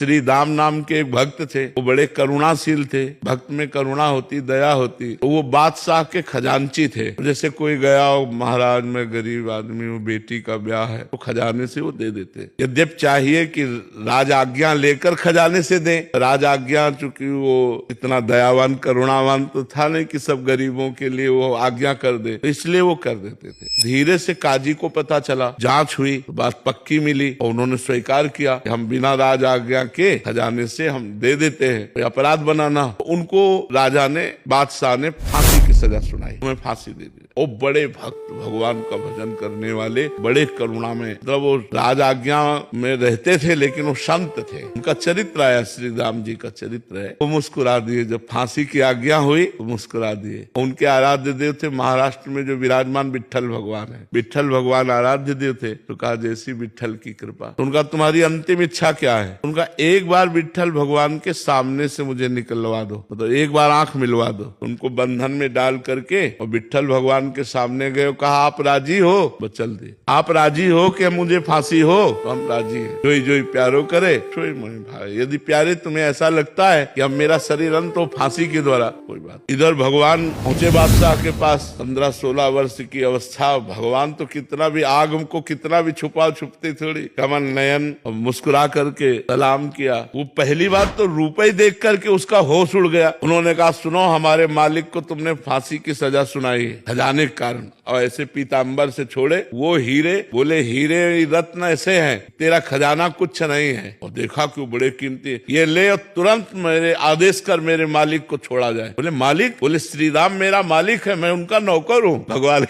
श्री राम नाम के एक भक्त थे, वो बड़े करुणाशील थे। भक्त में करुणा होती, दया होती। तो वो बादशाह के खजांची थे। जैसे कोई गया हो, महाराज मैं गरीब आदमी हूँ, बेटी का ब्याह है, तो खजाने से वो दे देते। यद्यप चाहिए कि राज आज्ञा लेकर खजाने से दें, राज आज्ञा चूंकि वो इतना दयावान करुणावान तो था नहीं कि सब गरीबों के लिए वो आज्ञा कर दे, तो इसलिए वो कर देते थे। धीरे से काजी को पता चला, जांच हुई, बात पक्की मिली और उन्होंने स्वीकार किया कि हम बिना राज आज्ञा के खजाने से हम दे देते हैं, तो अपराध बनाना। तो उनको राजा ने, बादशाह ने फांसी की सजा सुनाई, हमें फांसी दे दी। वो बड़े भक्त, भगवान का भजन करने वाले, बड़े करुणा में, मतलब वो राज आज्ञा में रहते थे लेकिन वो संत थे। उनका चरित्र आया, श्री राम जी का चरित्र है। वो मुस्कुरा दिए जब फांसी की आज्ञा हुई, तो मुस्कुरा दिए। उनके आराध्य देव थे महाराष्ट्र में जो विराजमान विट्ठल भगवान है। विट्ठल भगवान आराध्य देव थे। तो कहा जैसी विट्ठल की कृपा। तो उनका तुम्हारी अंतिम इच्छा क्या है? उनका एक बार विट्ठल भगवान के सामने से मुझे निकलवा दो, तो एक बार आंख मिलवा दो। उनको बंधन में डाल करके और विट्ठल भगवान के सामने गए, कहा आप राजी हो? बस चल दे, आप राजी हो कि मुझे फांसी हो? तो हम राजी हैं। जोई जोई प्यारो करे सोई मोहि भाई। यदि प्यारे तुम्हें ऐसा लगता है कि अब मेरा शरीर अंत हो फांसी के द्वारा, कोई बात। इधर भगवान पहुंचे बादशाह के पास, 15-16 वर्ष की अवस्था। भगवान तो कितना भी आग को कितना भी छुपा, छुपते थोड़ी, कमल नयन, मुस्कुरा करके सलाम किया। वो पहली बात तो रूप ही देख करके उसका होश उड़ गया। उन्होंने कहा सुनो, हमारे मालिक को तुमने फांसी की सजा सुनाई है खजाने के कारण, और ऐसे पीताम्बर से छोड़े वो हीरे। बोले हीरे रत्न ऐसे हैं, तेरा खजाना कुछ नहीं है। और देखा कि वो बड़े कीमती, ये ले और तुरंत मेरे आदेश कर मेरे मालिक को छोड़ा जाए। बोले मालिक? बोले श्री राम मेरा मालिक है, मैं उनका नौकर हूँ भगवान।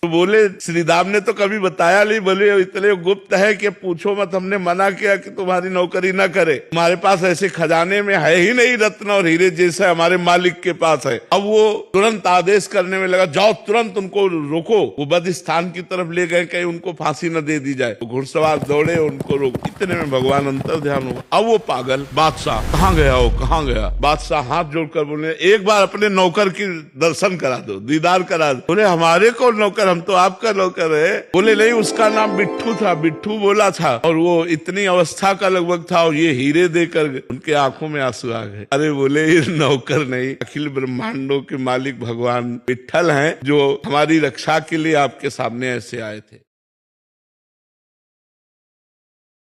तो बोले श्री राम ने तो कभी बताया नहीं। बोले इतने गुप्त है कि पूछो मत, हमने मना किया कि तुम्हारी नौकरी ना करे। तुम्हारे पास ऐसे खजाने में है ही नहीं रत्न और हीरे जैसे हमारे मालिक के पास है। अब वो तुरंत आदेश करने में लगा, जाओ तुरंत उनको रोको। वो बद स्थान की तरफ ले गए, कहीं उनको फांसी न दे दी जाए। तो घुड़सवार दौड़े, उनको रोक। इतने में भगवान अंतर ध्यान हुआ। अब वो पागल बादशाह कहाँ गया हो, कहाँ गया? बादशाह हाथ जोड़कर बोले एक बार अपने नौकर की दर्शन करा दो, दीदार करा दो। बोले हमारे को नौकर? हम तो आपका नौकर है। बोले नहीं, उसका नाम बिट्ठू था, बिट्ठू बोला था, और वो इतनी अवस्था का लगभग था, और ये हीरे देकर उनके आंखों में आंसू आ गए। अरे बोले ये नौकर नहीं, अखिल ब्रह्मांडों के मालिक भगवान विट्ठल हैं, जो हमारी रक्षा के लिए आपके सामने ऐसे आए थे।